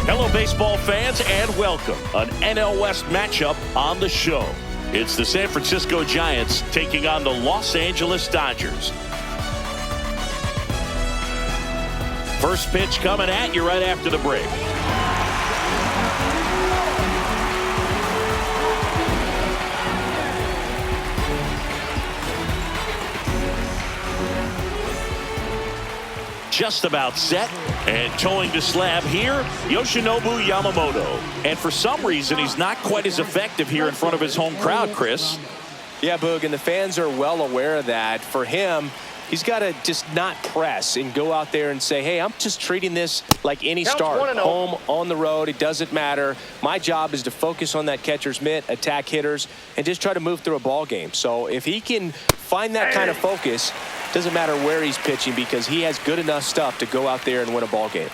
Hello, baseball fans, and welcome. An NL West matchup on the show. It's the San Francisco Giants taking on the Los Angeles Dodgers. First pitch coming at you right after the break. Just about set, and towing the slab here, Yoshinobu Yamamoto. And for some reason, he's not quite as effective here in front of his home crowd, Chris. Yeah, Boog, and the fans are well aware of that. For him, he's got to just not press and go out there and say, hey, I'm just treating this like any start. Home, on the road, it doesn't matter. My job is to focus on that catcher's mitt, attack hitters, and just try to move through a ball game. So if he can find that kind of focus, doesn't matter where he's pitching because he has good enough stuff to go out there and win a ball game.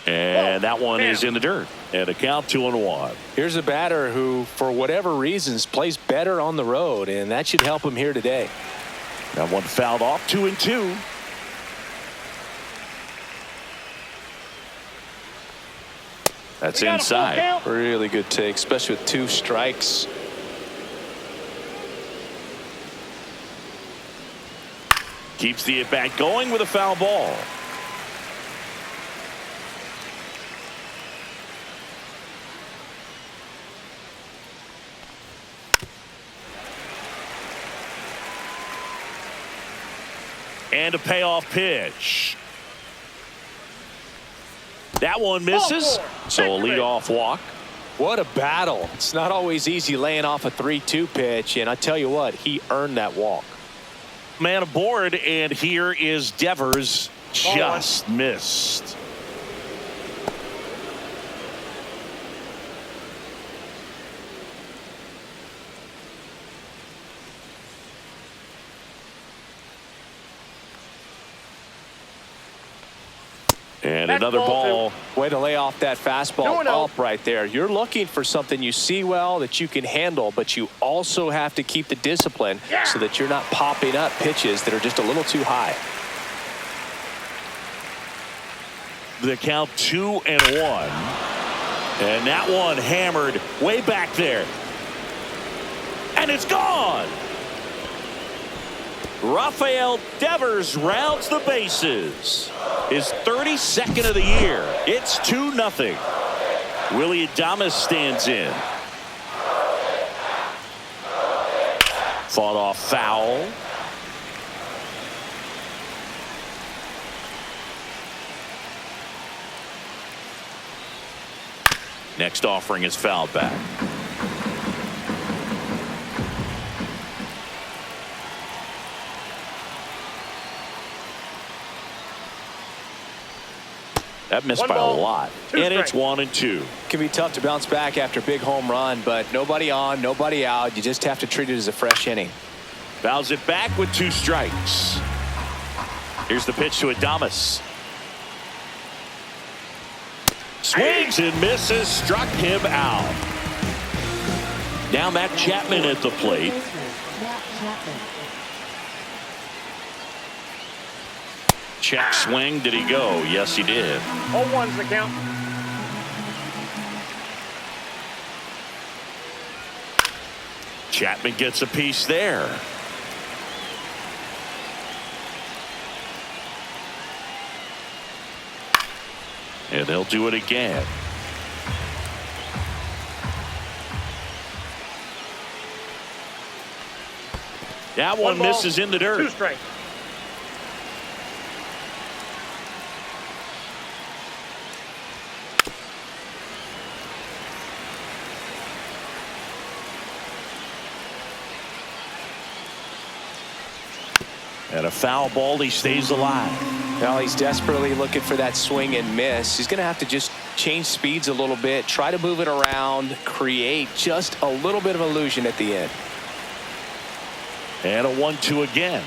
And that one is in the dirt. And a count 2-1. Here's a batter who, for whatever reasons, plays better on the road, and that should help him here today. That one fouled off, 2-2. That's inside. Really good take, especially with 2 strikes. Keeps the at-bat going with a foul ball. And a payoff pitch. That one misses. So a leadoff walk. What a battle. It's not always easy laying off a 3-2 pitch, and I tell you what, he earned that walk. Man aboard, and here is Devers. Just missed. And another ball. Way to lay off that fastball up right there. You're looking for something you see well that you can handle, but you also have to keep the discipline so that you're not popping up pitches that are just a little too high. The count 2-1. And that one hammered way back there. And it's gone. Rafael Devers rounds the bases. His 32nd of the year. It's 2-0. Willie Adames stands in. Fought off foul. Next offering is fouled back. That missed by a lot. And it's 1-2. Can be tough to bounce back after a big home run, but nobody on, nobody out. You just have to treat it as a fresh inning. Fouls it back with 2 strikes. Here's the pitch to Adames. Swings and misses, struck him out. Now Matt Chapman at the plate. Check swing. Did he go? Yes, he did. 0-1's the count. Chapman gets a piece there. And they'll do it again. That one misses in the dirt. 2 strikes. And a foul ball. He stays alive. Well, he's desperately looking for that swing and miss. He's going to have to just change speeds a little bit, try to move it around, create just a little bit of illusion at the end. And a 1-2 again.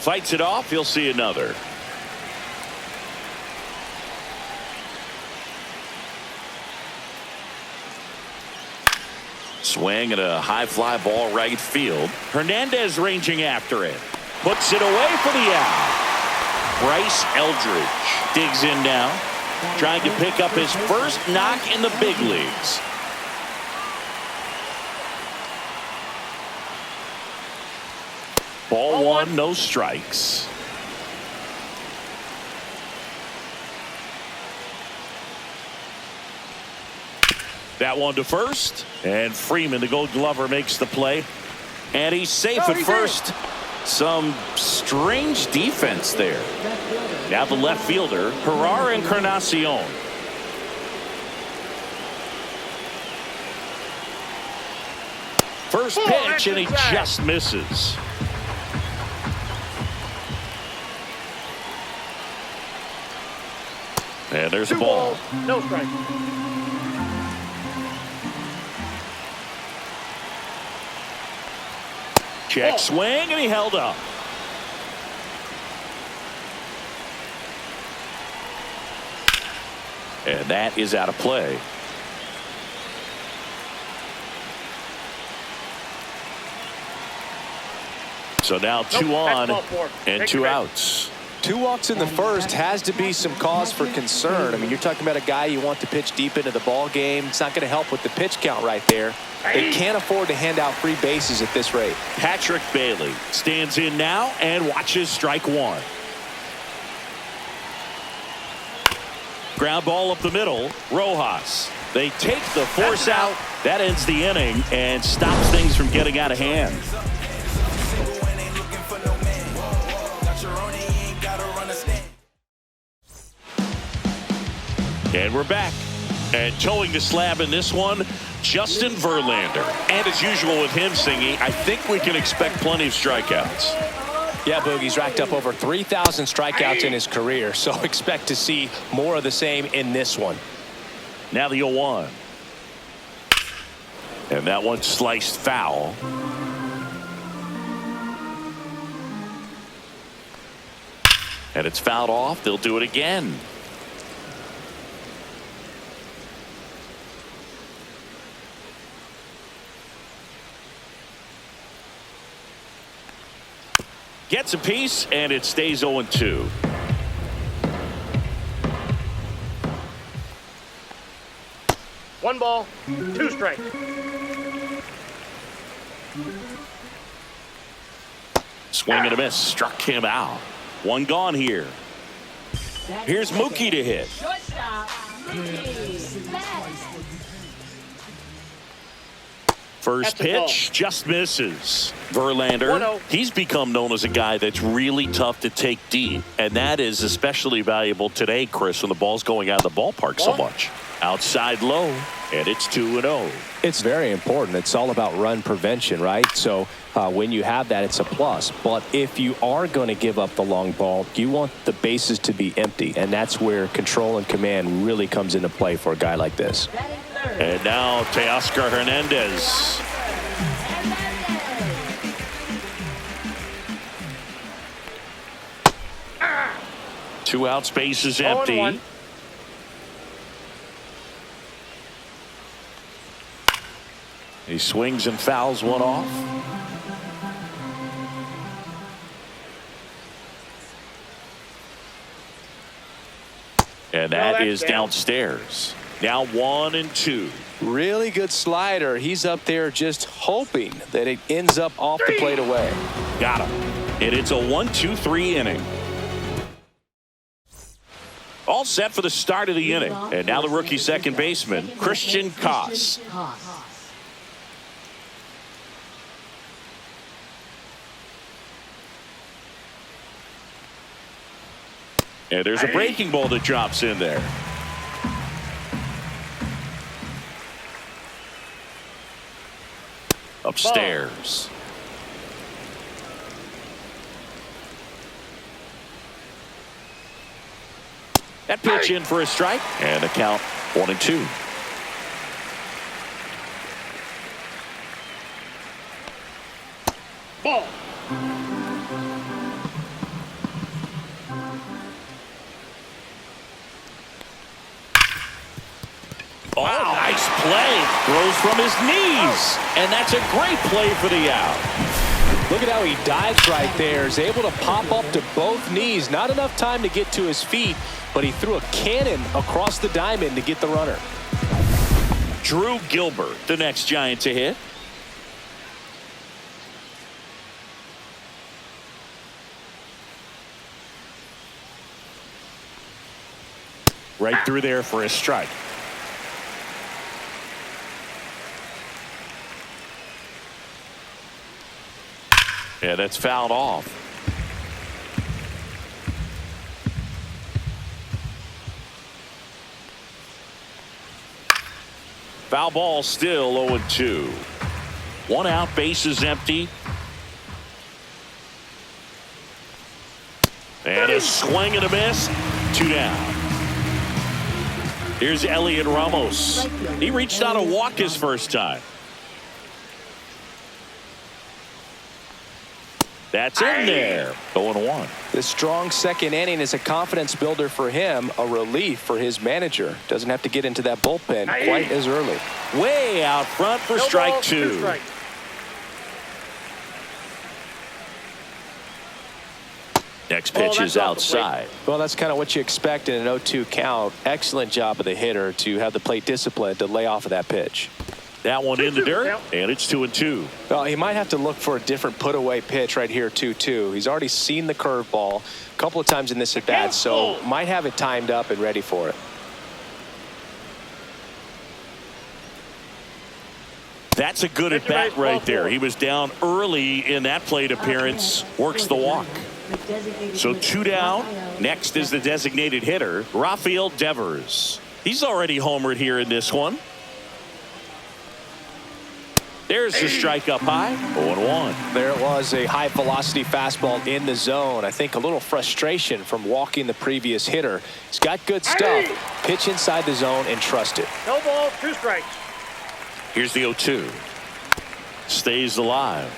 Fights it off. He'll see another. Swing and a high fly ball right field. Hernandez ranging after it. Puts it away for the out. Bryce Eldridge digs in now, trying to pick up his first knock in the big leagues. Ball one, no strikes. That one to first, and Freeman, the Gold Glover, makes the play, and he's safe at first. Some strange defense there. Now the left fielder, Herrera Encarnacion. First pitch, and he just misses. And there's a ball. No strike. Check swing, and he held up. And that is out of play. So now 2 on and 2 outs. 2 walks in the first has to be some cause for concern. I mean, you're talking about a guy you want to pitch deep into the ball game. It's not going to help with the pitch count right there. They can't afford to hand out free bases at this rate. Patrick Bailey stands in now and watches strike 1. Ground ball up the middle. Rojas. They take the force out. That ends the inning and stops things from getting out of hand. And we're back. And towing the slab in this one, Justin Verlander. And as usual with him singing, I think we can expect plenty of strikeouts. Yeah, Boogie's racked up over 3,000 strikeouts in his career, so expect to see more of the same in this one. Now the 0-1. And that one sliced foul. And it's fouled off. They'll do it again. Gets a piece, and it stays 0-2. One ball, 2 strikes. Swing and a miss. Struck him out. 1 gone here. Here's Mookie to hit. First pitch just misses. Verlander, he's become known as a guy that's really tough to take deep, and that is especially valuable today, Chris, when the ball's going out of the ballpark so much. Outside low, and it's 2-0. It's very important. It's all about run prevention, right? So when you have that, it's a plus. But if you are going to give up the long ball, you want the bases to be empty, and that's where control and command really comes into play for a guy like this. And now Teoscar Hernandez. Two out, space is empty. He swings and fouls one off. And that is downstairs. Now 1-2. Really good slider. He's up there just hoping that it ends up off the plate away. Got him. And it's a 1-2-3 inning. All set for the start of the inning. And now the rookie second baseman, Christian Koss. And there's a breaking ball that drops in there. Upstairs. That pitch in for a strike, and the count 1-2. Ball. Oh, nice play. Throws from his knees. And that's a great play for the out. Look at how he dives right there. Is able to pop up to both knees. Not enough time to get to his feet, but he threw a cannon across the diamond to get the runner. Drew Gilbert, the next Giant to hit. Right through there for a strike. Yeah, that's fouled off. Foul ball, still 0-2. 1 out, bases empty. And a swing and a miss. 2 down. Here's Elliot Ramos. He reached out a walk his first time. That's in there. 0-1. This strong second inning is a confidence builder for him, a relief for his manager. Doesn't have to get into that bullpen quite as early. Way out front for strike 2. Next pitch is outside. Well, that's kind of what you expect in an 0-2 count. Excellent job of the hitter to have the plate discipline to lay off of that pitch. That one in the dirt, and it's 2-2. Well, he might have to look for a different put-away pitch right here, 2-2. He's already seen the curveball a couple of times in this at-bat, so might have it timed up and ready for it. That's a good at-bat right there. He was down early in that plate appearance. Works the walk. So 2 down. Next is the designated hitter, Rafael Devers. He's already homered here in this one. There's the strike up high. 0-1. There it was, a high velocity fastball in the zone. I think a little frustration from walking the previous hitter. He's got good stuff. Pitch inside the zone and trust it. No ball, 2 strikes. Here's the 0-2. Stays alive.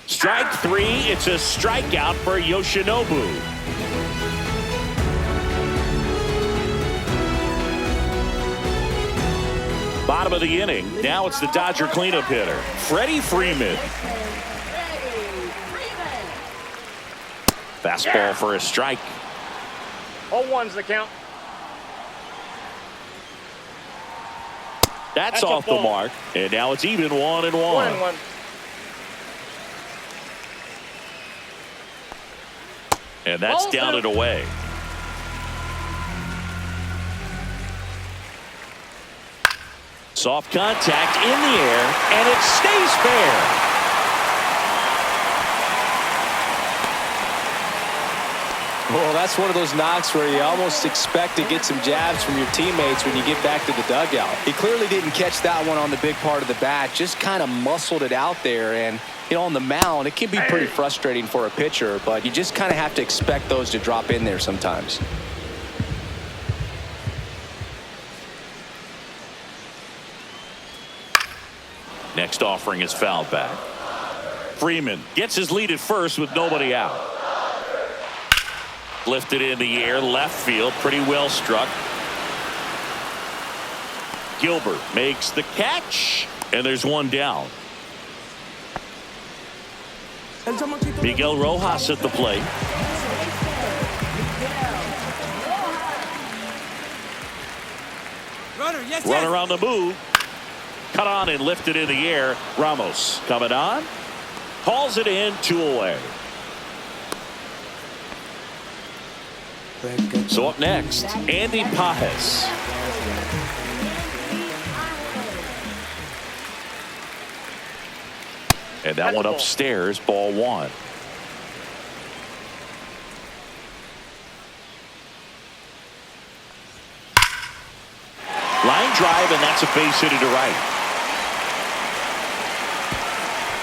Strike 3. It's a strikeout for Yoshinobu. Bottom of the inning. Now it's the Dodger cleanup hitter, Freddie Freeman. Fastball for a strike. 0-1's the count. That's off the mark. And now it's even 1-1. 1-1. And that's down and away. Soft contact in the air, and it stays fair. Well, that's one of those knocks where you almost expect to get some jabs from your teammates when you get back to the dugout. He clearly didn't catch that one on the big part of the bat, just kind of muscled it out there. And, you know, on the mound, it can be pretty frustrating for a pitcher, but you just kind of have to expect those to drop in there sometimes. Next offering is fouled back. Freeman gets his lead at first with nobody out. Lifted in the air, left field, pretty well struck. Gilbert makes the catch, and there's 1 down. Miguel Rojas at the plate. Runner on the move. Cut on and lifted in the air. Ramos coming on. Hauls it in, 2 away. So up next, Andy Pajes. And that one upstairs, ball 1. Line drive, and that's a base hit to right.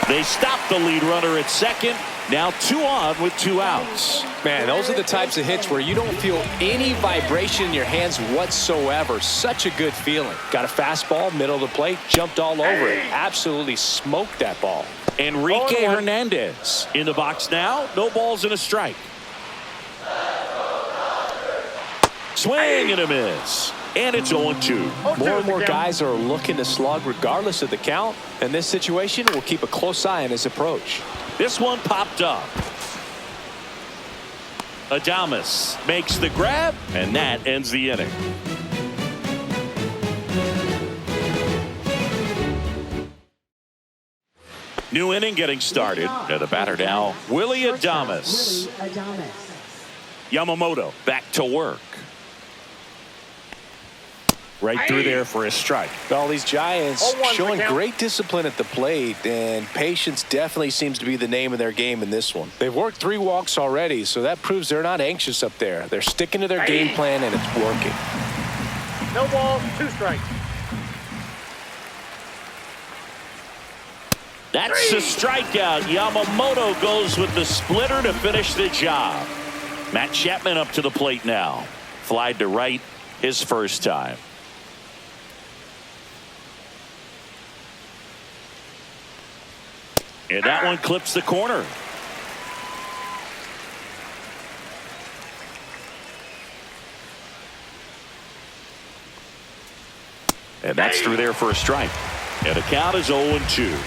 They stop the lead runner at second. Now 2 on with 2 outs. Man, those are the types of hits where you don't feel any vibration in your hands whatsoever. Such a good feeling. Got a fastball, middle of the plate, jumped all over it. Absolutely smoked that ball. Enrique Hernandez in the box now. No balls and a strike. Swing and a miss. And it's 0-2. More and more guys are looking to slug regardless of the count. In this situation, we'll keep a close eye on his approach. This one popped up. Adames makes the grab, and that ends the inning. New inning getting started. And the batter now, Willie Adames. Yamamoto back to work. Right through there for a strike. Well, these Giants showing great discipline at the plate, and patience definitely seems to be the name of their game in this one. They've worked 3 walks already, so that proves they're not anxious up there. They're sticking to their game plan, and it's working. No balls, 2 strikes. That's the strikeout. Yamamoto goes with the splitter to finish the job. Matt Chapman up to the plate now. Flied to right his first time. And that one clips the corner. And that's through there for a strike. And the count is 0-2.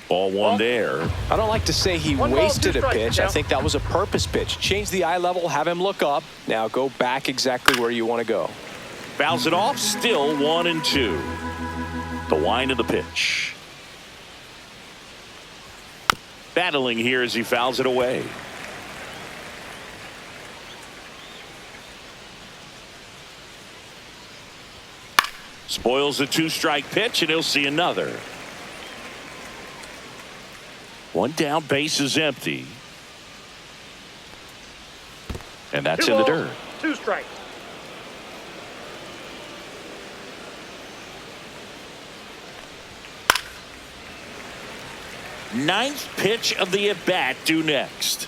Ball 1 there. I don't like to say he wasted a pitch. I think that was a purpose pitch. Change the eye level, have him look up. Now go back exactly where you want to go. Fouls it off, still 1-2. The wind of the pitch. Battling here as he fouls it away. Spoils the 2-strike pitch, and he'll see another. 1 down, base is empty. And that's in the dirt. 2 strikes. Ninth pitch of the at-bat due next.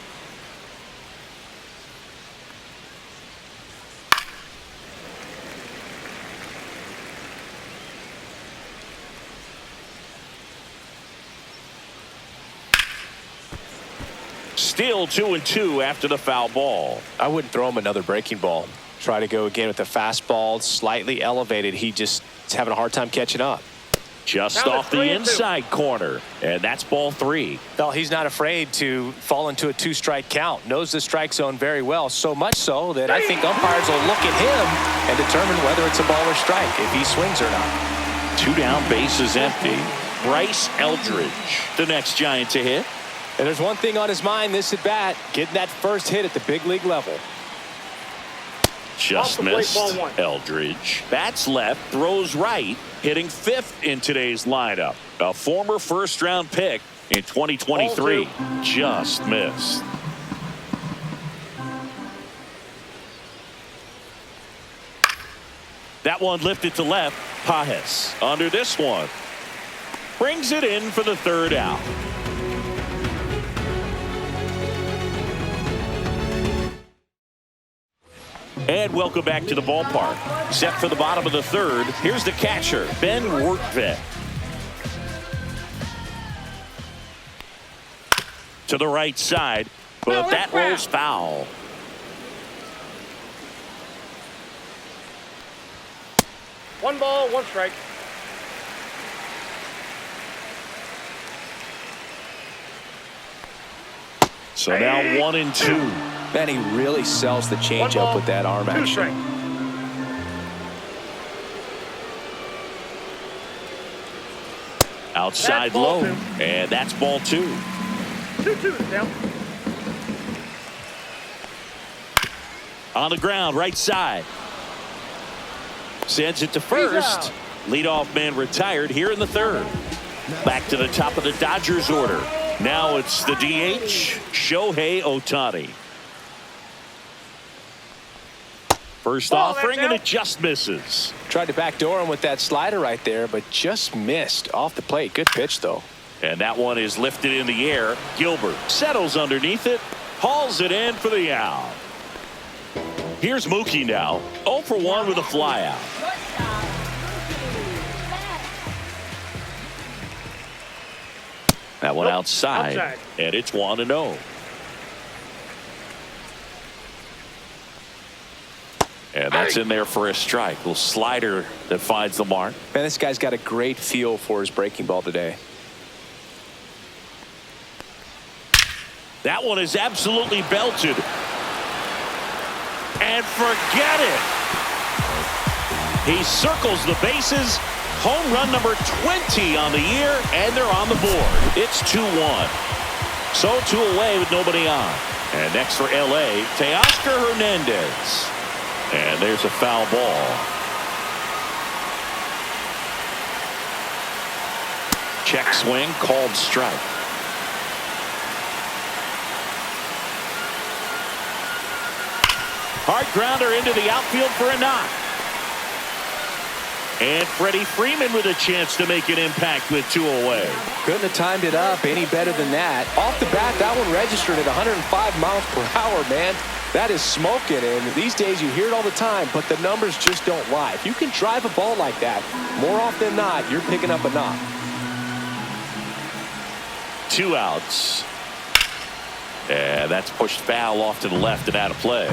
Still 2-2 after the foul ball. I wouldn't throw him another breaking ball. Try to go again with the fastball, slightly elevated. He just is having a hard time catching up. Just off the inside corner, and that's ball 3. Well, he's not afraid to fall into a 2-strike count. Knows the strike zone very well, so much so that I think umpires will look at him and determine whether it's a ball or strike, if he swings or not. 2 down, base is empty. Bryce Eldridge, the next Giant to hit. And there's one thing on his mind this at bat, getting that first hit at the big league level. Just missed. Eldridge bats left, throws right, hitting 5th in today's lineup. A former first-round pick in 2023. Just missed. That one lifted to left. Pajes under this one. Brings it in for the 3rd out. And welcome back to the ballpark. Set for the bottom of the 3rd. Here's the catcher, Ben Workvet. To the right side, but that rolls foul. One ball, 1 strike. So now 1-2. Man, he really sells the changeup with that arm action. Outside low, and that's ball 2. 2-2 down. On the ground, right side. Sends it to first. Leadoff man retired here in the 3rd. Back to the top of the Dodgers order. Now it's the DH, Shohei Ohtani. First offering, and it just misses. Tried to backdoor him with that slider right there, but just missed off the plate. Good pitch, though. And that one is lifted in the air. Gilbert settles underneath it, hauls it in for the out. Here's Mookie now, 0 for 1 with a flyout. That one outside. And it's 1-0. And that's in there for a strike. Little slider that finds the mark. Man, this guy's got a great feel for his breaking ball today. That one is absolutely belted. And forget it. He circles the bases. Home run number 20 on the year, and they're on the board. It's 2-1. So 2 away with nobody on. And next for L.A., Teoscar Hernandez. And there's a foul ball. Check swing, called strike. Hard grounder into the outfield for a knock. And Freddie Freeman with a chance to make an impact with 2 away. Couldn't have timed it up any better than that. Off the bat, that one registered at 105 miles per hour, man. That is smoking, and these days you hear it all the time, but the numbers just don't lie. If you can drive a ball like that, more often than not, you're picking up a knock. 2 outs. And that's pushed foul off to the left and out of play.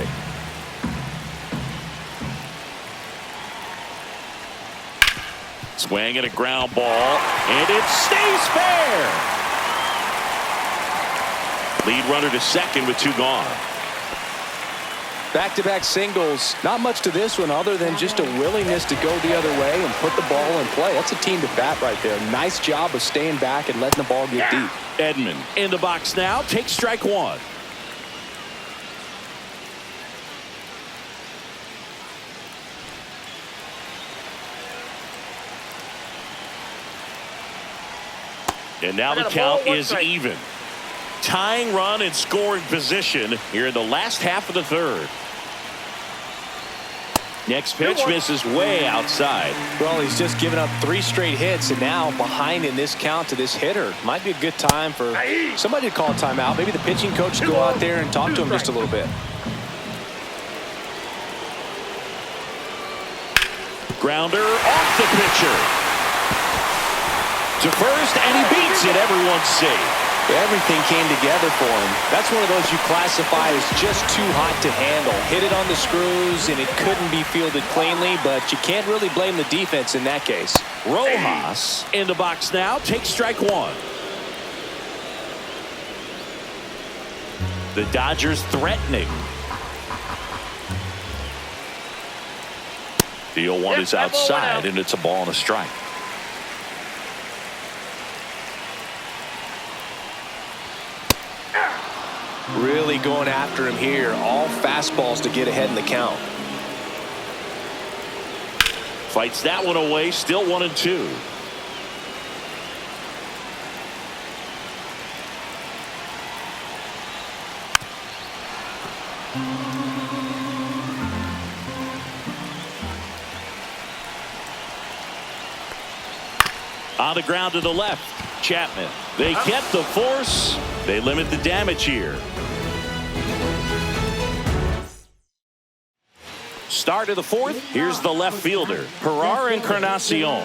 Swing and a ground ball, and it stays fair. Lead runner to second with 2 gone. Back-to-back singles. Not much to this one other than just a willingness to go the other way and put the ball in play. That's a team to bat right there. Nice job of staying back and letting the ball get deep. Edman in the box now. Takes strike 1. And now the count is even. Tying run and scoring position here in the last half of the 3rd. Next pitch misses way outside. Well, he's just given up 3 straight hits, and now behind in this count to this hitter. Might be a good time for somebody to call a timeout. Maybe the pitching coach go out there and talk to him just a little bit. Grounder off the pitcher. To first, and he beats it. Everyone's safe. Everything came together for him. That's one of those you classify as just too hot to handle. Hit it on the screws, and it couldn't be fielded cleanly, but you can't really blame the defense in that case. Rojas in the box now. Takes strike 1. The Dodgers threatening. The 0-1 is outside, and it's a ball and a strike. Really going after him here. All fastballs to get ahead in the count. Fights that one away. Still 1-2. On the ground to the left. Chapman. They kept the force. They limit the damage here. Start of the 4th. Here's the left fielder, Herrera Encarnacion.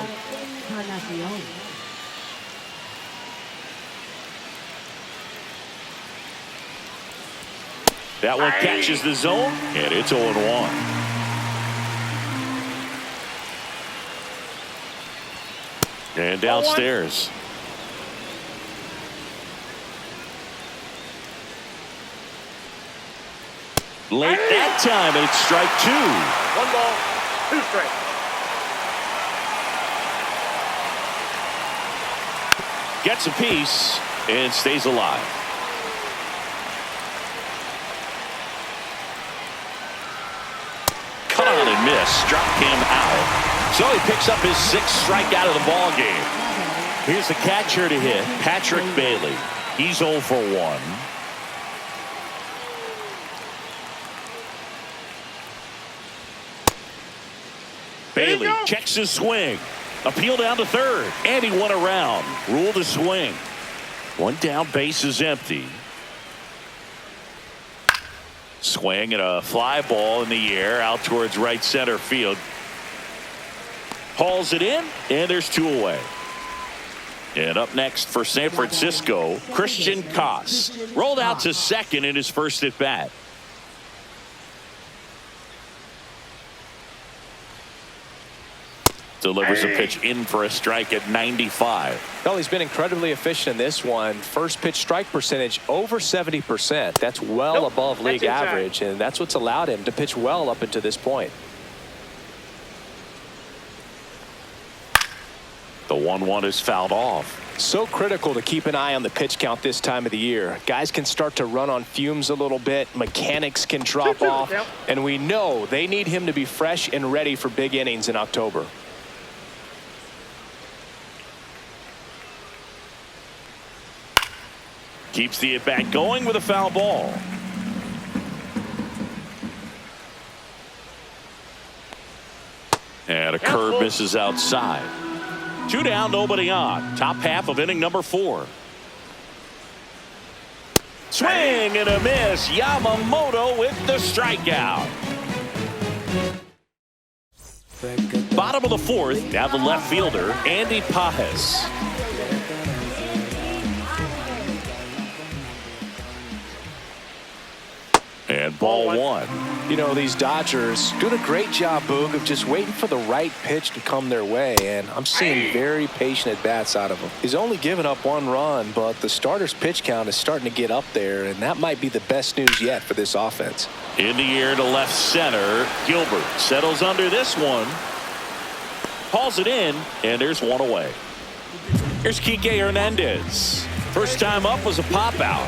That one catches the zone, and it's 0-1. And downstairs. Late that time, and it's strike 2. 1 ball, 2 strikes. Gets a piece and stays alive. Cut on and miss. Struck him out. So he picks up his 6th strikeout of the ball game. Here's the catcher to hit, Patrick Bailey. He's 0 for 1. Bailey checks his swing. Appeal down to 3rd. And he won around. Rule to swing. 1 down, base is empty. Swing and a fly ball in the air out towards right center field. Hauls it in, and there's 2 away. And up next for San Francisco, Christian Koss. Rolled out to second in his first at bat. delivers a pitch in for a strike at 95. Well, he's been incredibly efficient in this one. First pitch strike percentage over 70%. That's well above league average, and that's what's allowed him to pitch well up until this point. The 1-1 is fouled off. So critical to keep an eye on the pitch count this time of the year. Guys can start to run on fumes a little bit. Mechanics can drop off. And we know they need him to be fresh and ready for big innings in October. Keeps the at-bat going with a foul ball. And a curve misses outside. 2 down, nobody on. Top half of inning number 4. Swing and a miss. Yamamoto with the strikeout. Bottom of the 4th. Now the left fielder, Andy Pajes. And ball 1. You know, these Dodgers doing a great job, Boog, of just waiting for the right pitch to come their way, and I'm seeing very patient at-bats out of him. He's only given up 1 run, but the starter's pitch count is starting to get up there, and that might be the best news yet for this offense. In the air to left center. Gilbert settles under this one. Hauls it in, and there's 1 away. Here's Kike Hernandez. First time up was a pop-out.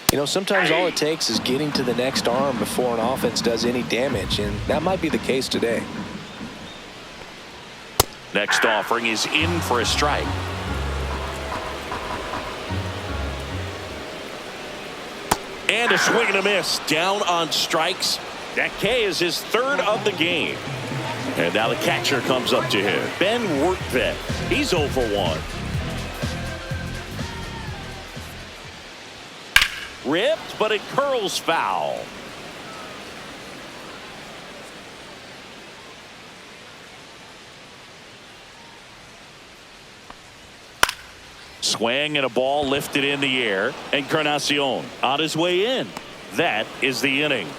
You know, sometimes all it takes is getting to the next arm before an offense does any damage, and that might be the case today. Next offering is in for a strike. And a swing and a miss. Down on strikes. That K is his 3rd of the game. And now the catcher comes up to him. Ben Wertvet. He's 0 for 1. Ripped, but it curls foul. Swing and a ball lifted in the air. Encarnacion on his way in. That is the inning.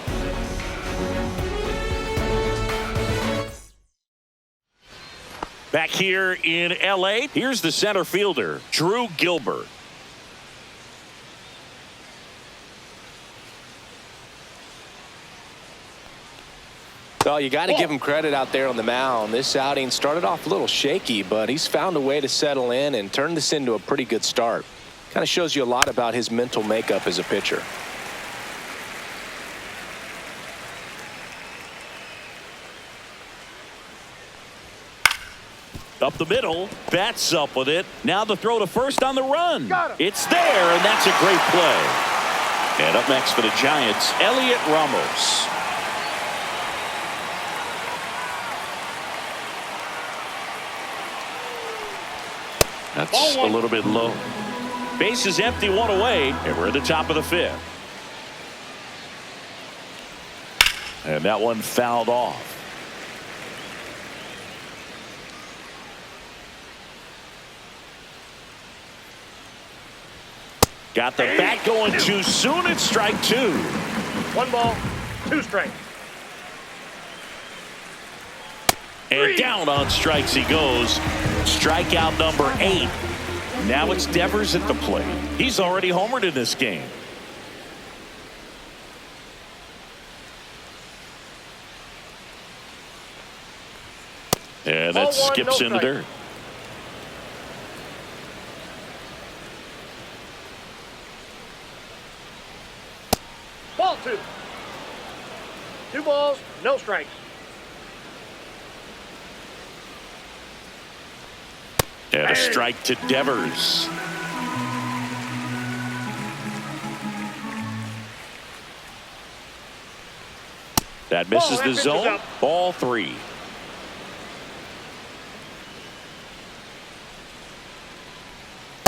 Back here in L.A., here's the center fielder, Drew Gilbert. Well, you got to give him credit out there on the mound. This outing started off a little shaky, but he's found a way to settle in and turn this into a pretty good start. Kind of shows you a lot about his mental makeup as a pitcher. Up the middle, bats up with it. Now the throw to first on the run. It's there, and that's a great play. And up next for the Giants, Elliot Ramos. That's a little bit low. Base is empty, 1 away, and we're at the top of the 5th. And that one fouled off. Got the bat going too soon. It's strike 2. 1 ball, 2 strikes. And down on strikes he goes. Strikeout number 8. Now it's Devers at the plate. He's already homered in this game. And that skips in the dirt. Ball 2. 2 balls, no strikes. And a strike to Devers. That misses the zone. Ball 3.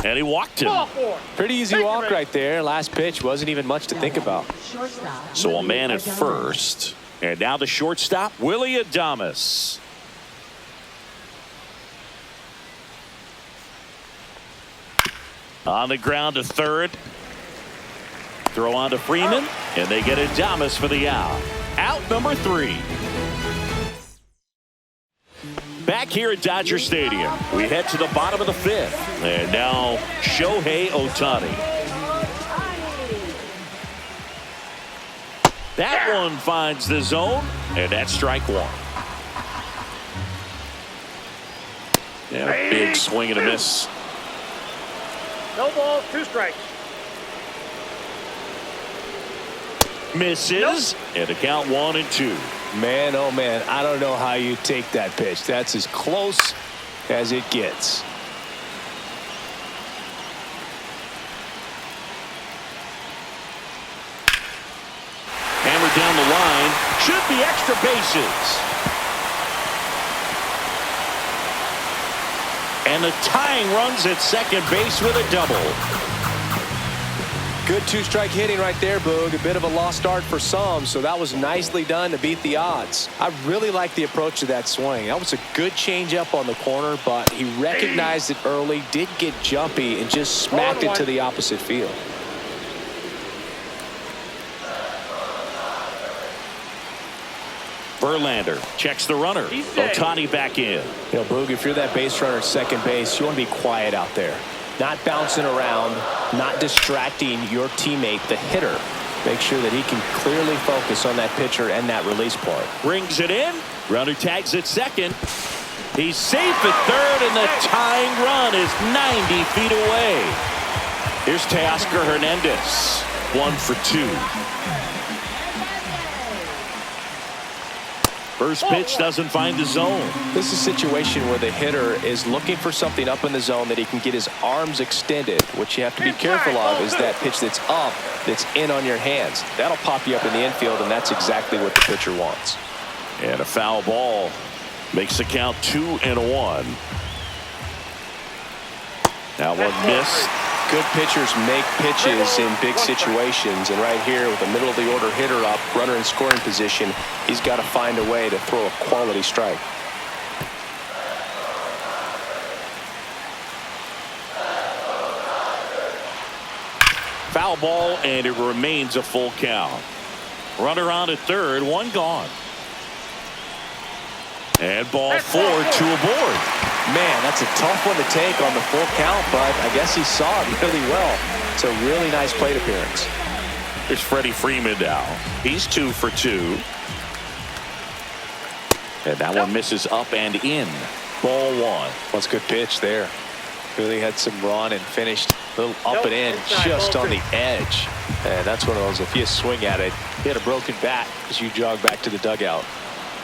And he walked him. Pretty easy walk right there. Last pitch wasn't even much to think about. So a man at first. And now the shortstop, Willy Adames. On the ground to third. throw on to Freeman, and they get Adames for the out. Out number 3. Back here at Dodger Stadium, we head to the bottom of the 5th. And now Shohei Ohtani. That one finds the zone, and that's strike 1. And a big swing and a miss. No balls, 2 strikes. Misses, and the count 1-2. Man, oh man, I don't know how you take that pitch. That's as close as it gets. Hammered down the line. Should be extra bases. And the tying runs at second base with a double. Good 2-strike hitting right there, Boog. A bit of a lost art for some, so that was nicely done to beat the odds. I really like the approach to that swing. That was a good changeup on the corner, but he recognized it early, did get jumpy, and just smacked it to the opposite field. Verlander checks the runner. Ohtani back in. You know, Boog, if you're that base runner at second base, you want to be quiet out there. Not bouncing around, not distracting your teammate, the hitter. Make sure that he can clearly focus on that pitcher and that release part. Brings it in. Runner tags at second. He's safe at third, and the tying run is 90 feet away. Here's Teoscar Hernandez. 1 for 2. First pitch doesn't find the zone. This is a situation where the hitter is looking for something up in the zone that he can get his arms extended. What you have to be careful of is that pitch that's up, that's in on your hands. That'll pop you up in the infield, and that's exactly what the pitcher wants. And a foul ball makes the count 2-1. Now one missed. Good pitchers make pitches in big situations, and right here with the middle of the order hitter up, runner in scoring position, he's got to find a way to throw a quality strike. Foul ball, and it remains a full count. Runner on at third, 1 gone. And ball 4, 2 aboard. Man, that's a tough one to take on the full count, but I guess he saw it really well. It's a really nice plate appearance. There's Freddie Freeman now. He's 2 for 2. And that one misses up and in. Ball 1. That's a good pitch there. Really had some run and finished a little up and in, just on the edge. And that's one of those, if you swing at it, you had a broken bat as you jog back to the dugout.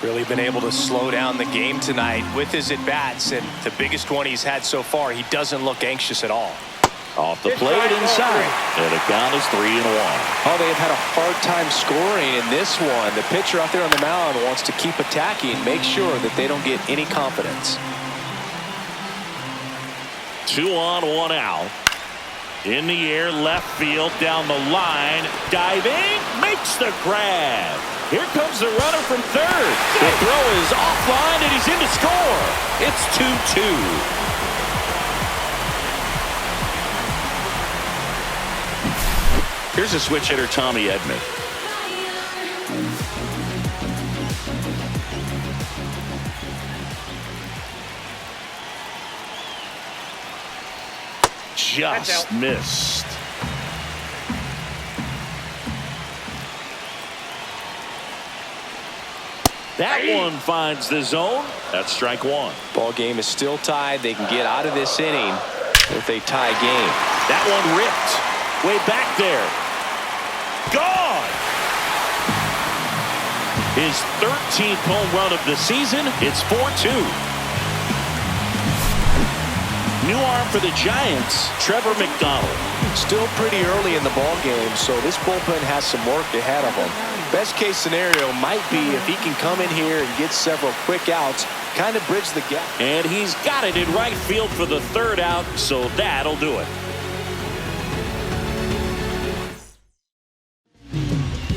Really been able to slow down the game tonight with his at-bats, and the biggest one he's had so far, he doesn't look anxious at all. Off the plate inside, and the count is 3-1. Oh, they have had a hard time scoring in this one. The pitcher out there on the mound wants to keep attacking, make sure that they don't get any confidence. 2 on, 1 out. In the air, left field, down the line, diving, makes the grab. Here comes the runner from third. The throw is offline, and he's in to score. It's 2-2. Here's a switch hitter, Tommy Edman. Just missed. That one finds the zone. That's strike 1. Ball game is still tied. They can get out of this inning with a tie game. That one ripped way back there. Gone. His 13th home run of the season. It's 4-2. New arm for the Giants, Trevor McDonald. Still pretty early in the ball game, so this bullpen has some work ahead of him. Best case scenario might be if he can come in here and get several quick outs, kind of bridge the gap. And he's got it in right field for the 3rd out, so that'll do it.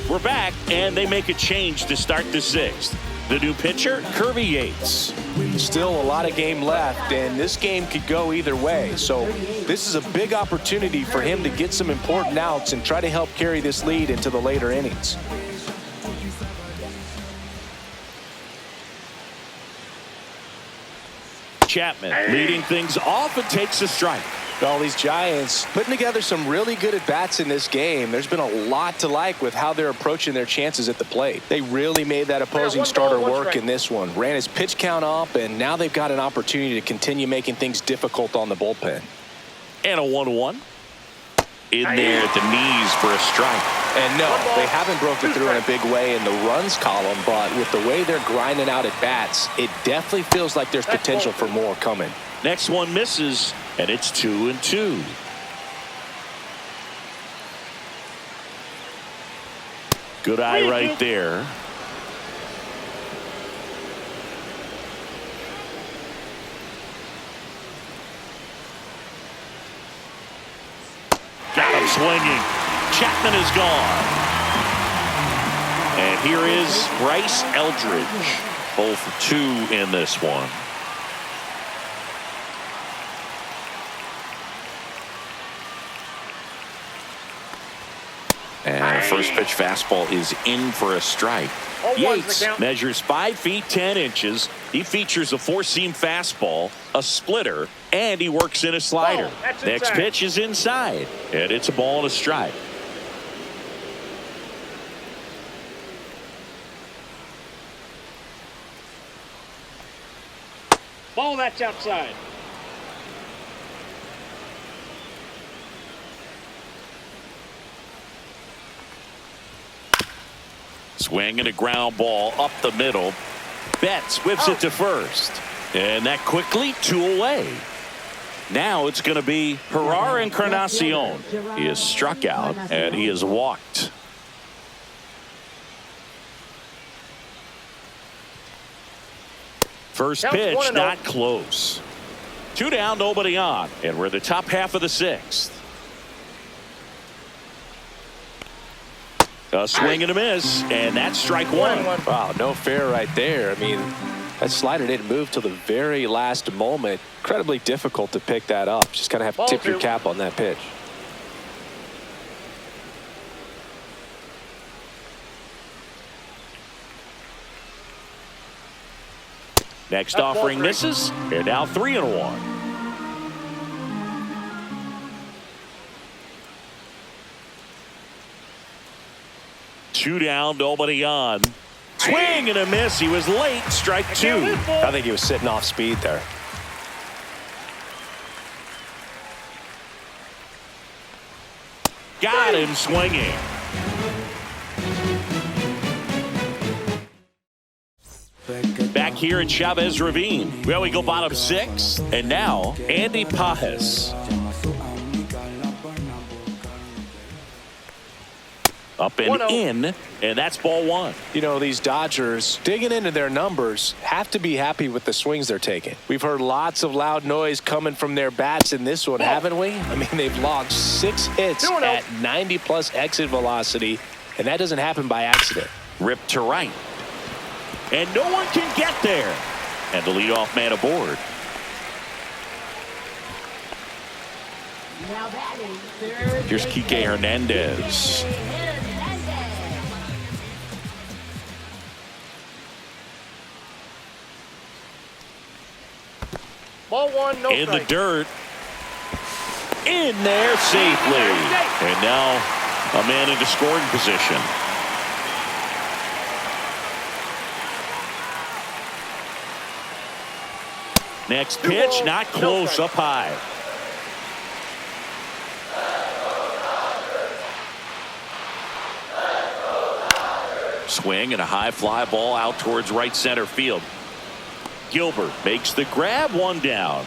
We're back, and they make a change to start the 6th. The new pitcher, Kirby Yates. Still a lot of game left, and this game could go either way. So this is a big opportunity for him to get some important outs and try to help carry this lead into the later innings. Chapman leading things off and takes a strike. All these Giants putting together some really good at-bats in this game. There's been a lot to like with how they're approaching their chances at the plate. They really made that opposing starter work in this one. Ran his pitch count up, and now they've got an opportunity to continue making things difficult on the bullpen. And a 1-1. In there at the knees for a strike. And no, they haven't broken through in a big way in the runs column, but with the way they're grinding out at-bats, it definitely feels like there's potential for more coming. Next one misses, and it's 2-2. Good eye right there. Got him swinging. Chapman is gone. And here is Bryce Eldridge. 0 for 2 in this one. And first pitch fastball is in for a strike. Yates measures 5 feet 10 inches. He features a 4-seam fastball, a splitter, and he works in a slider. Next pitch is inside, and it's a ball and a strike. Ball, that's outside. Swing and a ground ball up the middle. Betts whips it to first. And that quickly 2 away. Now it's going to be Herrera Encarnacion. He is struck out and he is walked. First pitch not close. 2 down, nobody on. And we're in the top half of the 6th. A swing and a miss, and that's strike 1. Wow, no fair right there. I mean, that slider didn't move till the very last moment. Incredibly difficult to pick that up. Just kind of have to tip your cap on that pitch. Next offering misses, and now 3-1. Two down, nobody on. Swing and a miss. He was late. Strike 2. I think he was sitting off speed there. Got him swinging. Back here in Chavez Ravine. Well, we go bottom 6. And now, Andy Pajes. Up and in, and that's ball 1. You know, these Dodgers, digging into their numbers, have to be happy with the swings they're taking. We've heard lots of loud noise coming from their bats in this one, haven't we? I mean, they've logged 6 hits at 90-plus exit velocity, and that doesn't happen by accident. Ripped to right. And no one can get there. And the leadoff man aboard. Here's Kike Hernandez. Ball 1, no in strike. The dirt. In there safely. And now a man into scoring position. Next pitch, not close, up high. Swing and a high fly ball out towards right center field. Gilbert makes the grab, 1 down.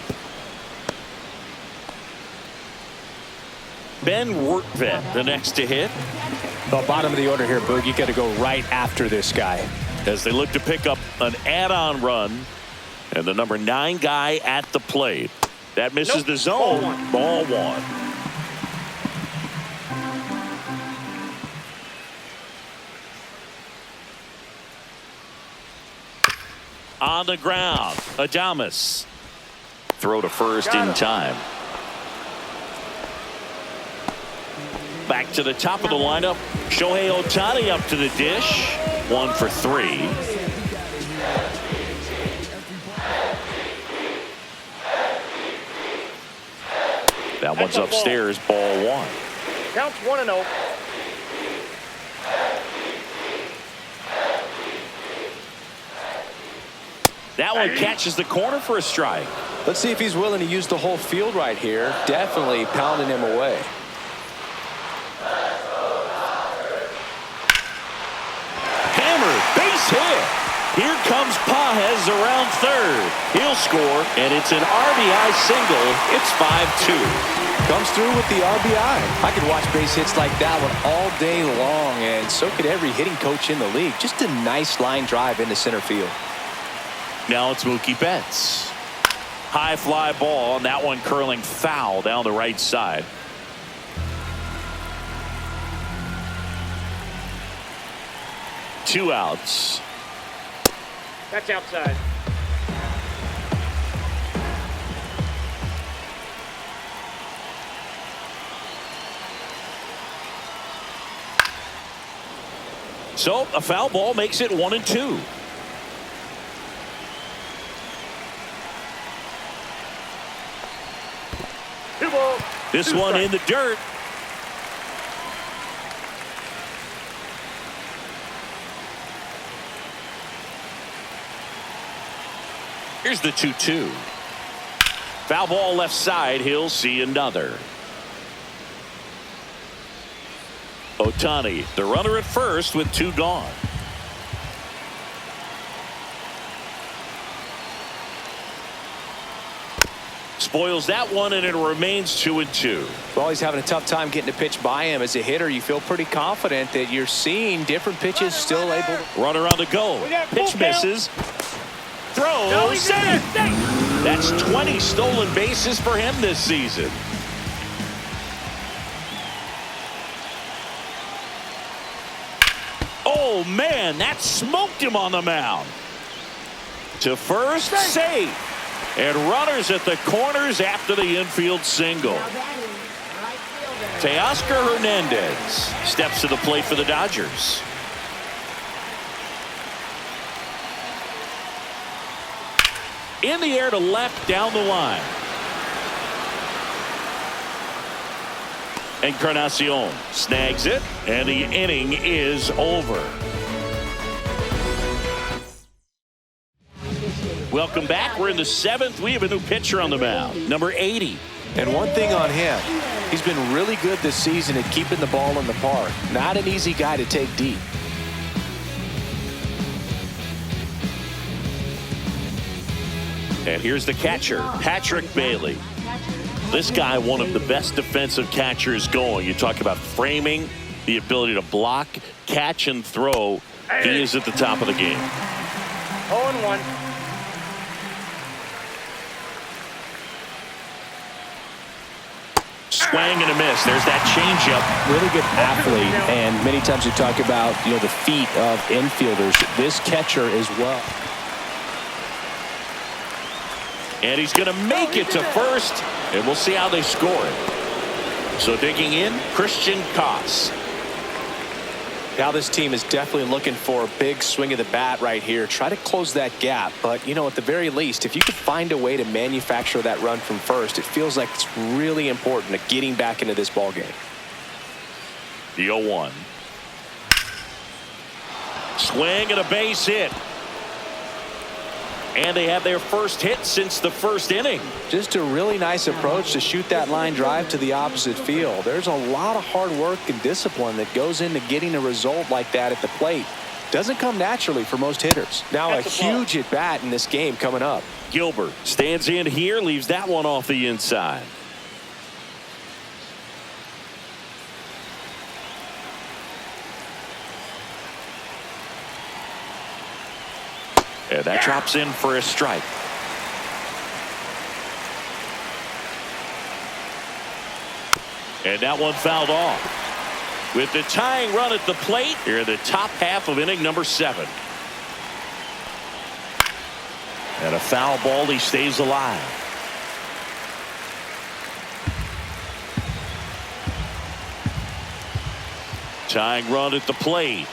Ben Wertvet, the next to hit. Well, bottom of the order here, Boog. You got to go right after this guy. As they look to pick up an add-on run. And the number 9 guy at the plate. That misses the zone. Ball 1. On the ground, Adames. Throw to first in time. Back to the top of the lineup. Shohei Ohtani up to the dish. 1 for 3. That one's upstairs, ball 1. Counts 1-0. That one catches the corner for a strike. Let's see if he's willing to use the whole field right here. Definitely pounding him away. Hammered, base hit. Here comes Pages around third. He'll score, and it's an RBI single. It's 5-2. Comes through with the RBI. I could watch base hits like that one all day long, and so could every hitting coach in the league. Just a nice line drive into center field. Now it's Mookie Betts. High fly ball, and that one curling foul down the right side. Two outs. That's outside. So a foul ball makes it 1-2. This one in the dirt. Here's the 2-2. Foul ball left side. He'll see another. Ohtani, the runner at first with 2 gone. Spoils that one, and it remains 2-2. Well, he's having a tough time getting a pitch by him. As a hitter, you feel pretty confident that you're seeing different pitches still able to. Runner on the go. Pitch misses. Throw. That's 20 stolen bases for him this season. Oh, man, that smoked him on the mound. To first, safe. And runners at the corners after the infield single. Teoscar Hernandez steps to the plate for the Dodgers. In the air to left down the line. Encarnacion snags it, and the inning is over. Welcome back. We're in the 7th. We have a new pitcher on the mound, number 80. And one thing on him, he's been really good this season at keeping the ball in the park. Not an easy guy to take deep. And here's the catcher, Patrick Bailey. This guy, one of the best defensive catchers going. You talk about framing, the ability to block, catch, and throw. He is at the top of the game. 0-1. Swing and a miss. There's that changeup. Really good athlete, and many times you talk about the feet of infielders. This catcher as well. And he's going to make it to first, and we'll see how they score it. So digging in, Christian Koss. Now this team is definitely looking for a big swing of the bat right here. Try to close that gap. But, at the very least, if you could find a way to manufacture that run from first, it feels like it's really important to getting back into this ball game. The 0-1. Swing and a base hit. And they have their first hit since the first inning. Just a really nice approach to shoot that line drive to the opposite field. There's a lot of hard work and discipline that goes into getting a result like that at the plate. Doesn't come naturally for most hitters. Now a huge at bat in this game coming up. Gilbert stands in here, leaves that one off the inside. And that drops in for a strike. And that one fouled off. With the tying run at the plate, here in the top half of inning number 7. And a foul ball, he stays alive. Tying run at the plate.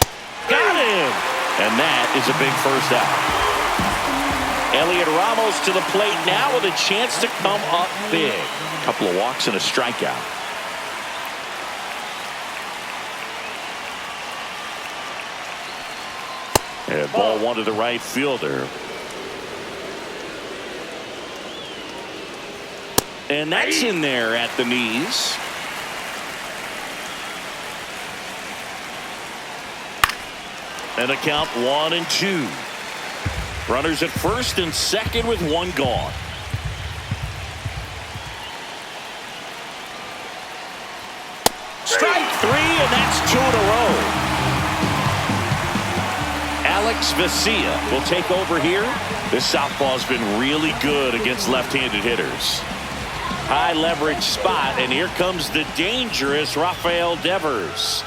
Got him! And that is a big first out. Elliot Ramos to the plate now with a chance to come up big. A couple of walks and a strikeout. And ball one to the right fielder. And that's in there at the knees. And a count 1-2. Runners at first and second with one gone. Strike three, and that's two in a row. Alex Vesia will take over here. This southpaw's been really good against left-handed hitters. High leverage spot, and here comes the dangerous Rafael Devers.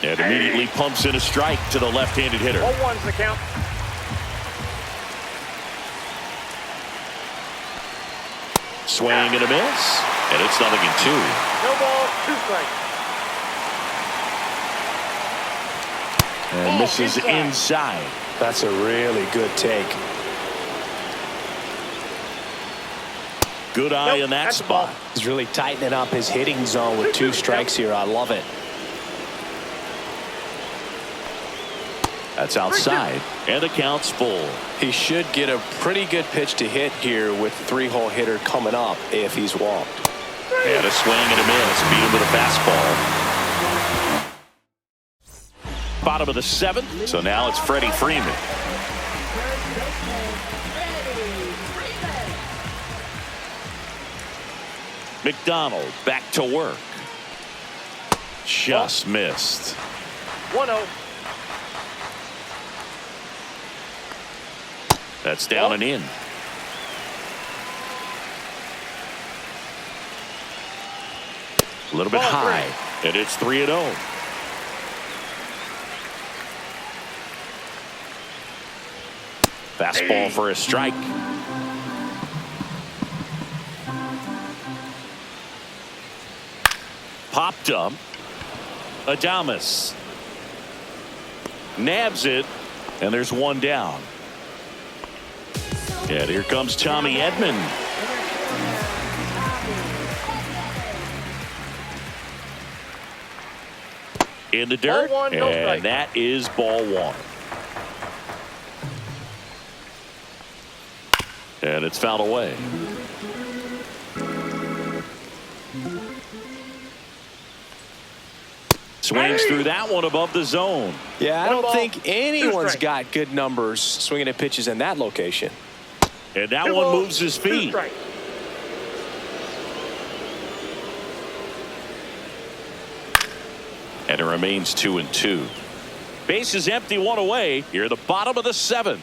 And immediately pumps in a strike to the left-handed hitter. 0-1's the count. Swing and a miss, and it's 0-2. No ball, 2 strikes. And misses inside. That's a really good take. Good eye in that spot. He's really tightening up his hitting zone with 2 strikes here. I love it. That's outside, and the count's full. He should get a pretty good pitch to hit here with the 3-hole hitter coming up if he's walked. And a swing and a miss. Beat him with a fastball. Bottom of the 7th, so now it's Freddie Freeman. McDonald back to work. Just missed. 1-0. That's down and in. A little bit high, and it's 3-0. Fastball for a strike. Popped up. Adames nabs it, and there's one down. And here comes Tommy Edman. In the dirt, Ball one, no and strike. that is ball 1. And it's fouled away. Swings through that one above the zone. Yeah, I One don't ball, think 2 anyone's strikes. got good numbers swinging at pitches in that location. And that 2 one balls, moves his 2 feet. strikes. And it remains 2-2. Base is empty, 1 away. Here at the bottom of the 7th.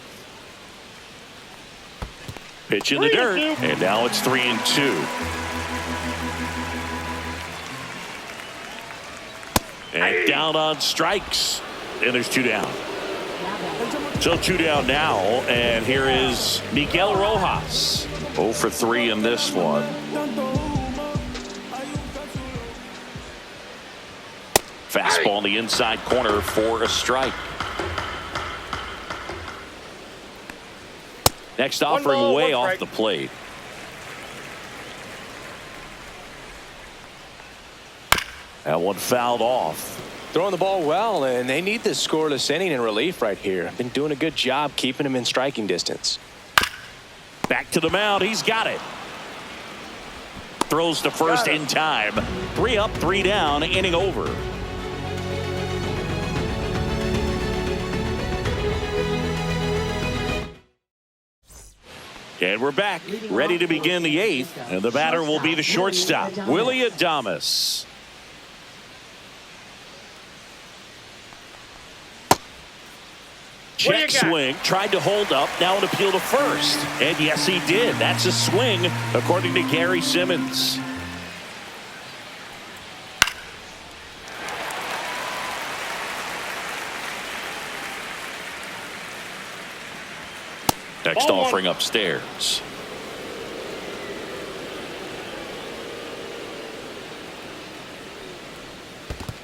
Pitch in the dirt, 3-2. and now it's 3-2. And down on strikes, and there's 2 down. So 2 down now, and here is Miguel Rojas. 0 for 3 in this one. Fastball in the inside corner for a strike. Next offering ball, way 1 off strike. the plate. That one fouled off. Throwing the ball well, and they need this scoreless inning in relief right here. Been doing a good job keeping him in striking distance. Back to the mound. He's got it. Throws to first in time. 3 up, 3 down, inning over. And we're back, ready to begin the 8th, and the batter will be the shortstop, Willie Adames. Check swing, tried to hold up, now an appeal to first. And yes, he did. That's a swing, according to Gary Simmons. Next offering upstairs.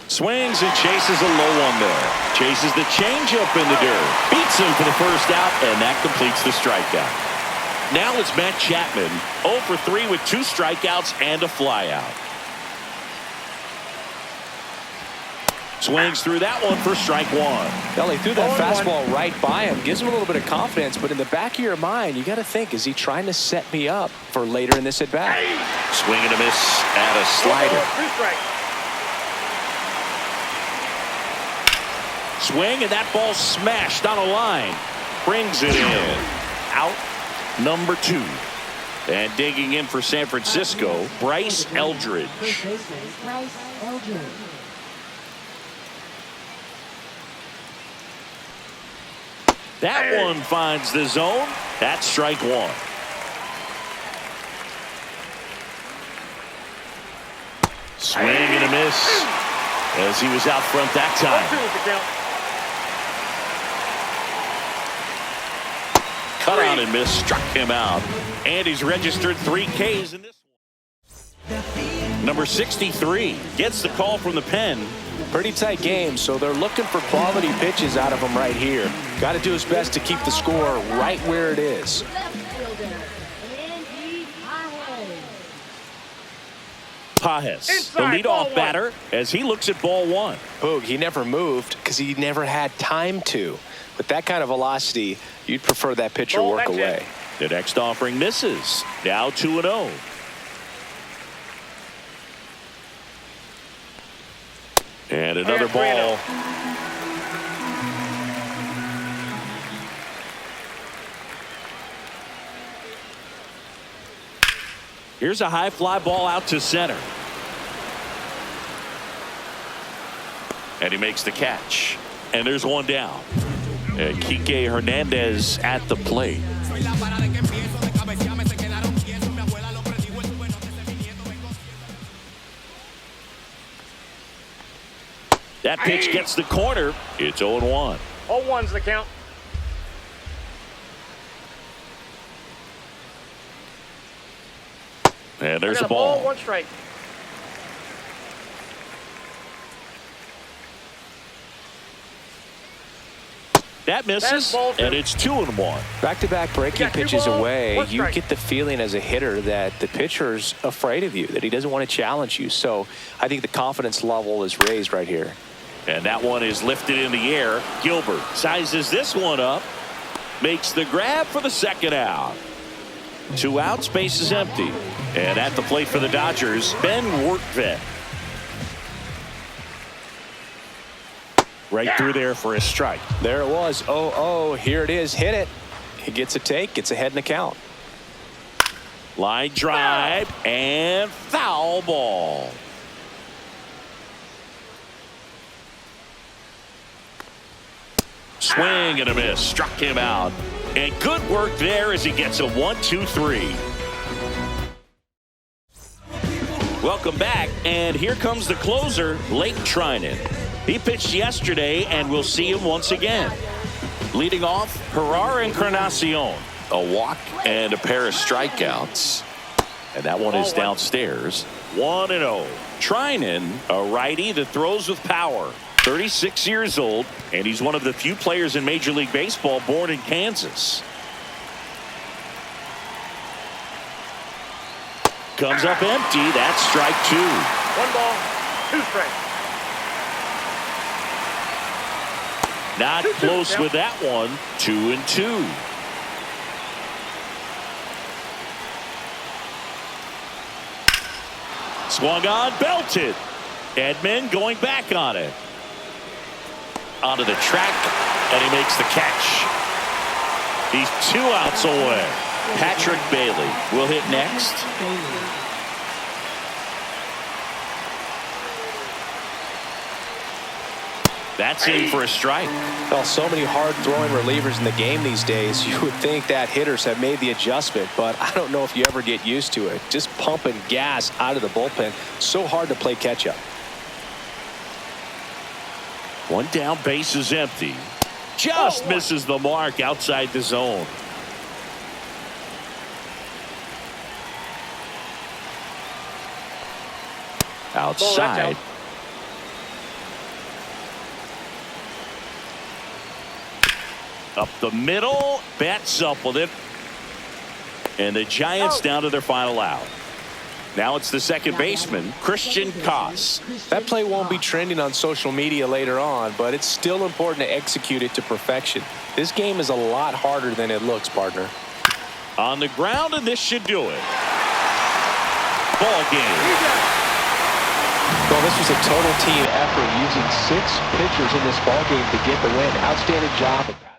Swings and chases a low one there. Chases the changeup in the dirt. Beats him for the first out, and that completes the strikeout. Now it's Matt Chapman, 0 for 3 with 2 strikeouts and a flyout. Swings through that one for strike 1. Well, he threw that fastball right by him. Gives him a little bit of confidence, but in the back of your mind, you got to think, is he trying to set me up for later in this at-bat? Swing and a miss at a slider. Swing, and that ball smashed on a line. Brings it in. Out number 2. And digging in for San Francisco, Bryce Eldridge. That one finds the zone. That's strike 1. Swing and a miss as he was out front that time. Cut out and miss, struck him out. And he's registered 3 Ks in this one. Number 63 gets the call from the pen. Pretty tight game, so they're looking for quality pitches out of him right here. Got to do his best to keep the score right where it is. Pajes, the leadoff batter, as he looks at ball 1. Boog, he never moved because he never had time to. With that kind of velocity, you'd prefer that pitcher work away. The next offering misses. Now 2-0. And another ball. Here's a high fly ball out to center. And he makes the catch. And there's one down. And Kike Hernandez at the plate. That pitch gets the corner. It's 0-1. 0-1's the count. And there's a ball. 1 strike. That misses, and it's 2-1. Back-to-back breaking pitches away, you get the feeling as a hitter that the pitcher's afraid of you, that he doesn't want to challenge you. So I think the confidence level is raised right here. And that one is lifted in the air. Gilbert sizes this one up, makes the grab for the second out. 2 outs, base is empty. And at the plate for the Dodgers, Ben Workvet. Right through there for a strike. There it was. 0-0. Here it is. Hit it. He gets a take. Gets ahead in the count. Line drive and foul ball. Swing and a miss. Struck him out. And good work there as he gets a 1-2-3. Welcome back. And here comes the closer, Blake Trinan. He pitched yesterday, and we'll see him once again. Leading off, Gerard Encarnacion. A walk and a pair of strikeouts. And that one is downstairs. 1-0. Trinan, a righty that throws with power. 36 years old, and he's one of the few players in Major League Baseball born in Kansas. Comes up empty. That's strike 2. 1 ball, 2 strikes. Not close with that one. 2-2. Swung on, belted. Edman going back on it. Onto the track, and he makes the catch. He's 2 outs away. Patrick Bailey will hit next. That's in for a strike. Well, so many hard-throwing relievers in the game these days. You would think that hitters have made the adjustment, but I don't know if you ever get used to it. Just pumping gas out of the bullpen. So hard to play catch-up. 1 down, base is empty. Just misses the mark outside the zone. outside. Up the middle, bats up with it. And the Giants down to their final out. Now it's the second baseman, Christian Koss. That play won't be trending on social media later on, but it's still important to execute it to perfection. This game is a lot harder than it looks, partner. On the ground, and this should do it. Ball game. Well, this was a total team effort using 6 pitchers in this ball game to get the win. Outstanding job.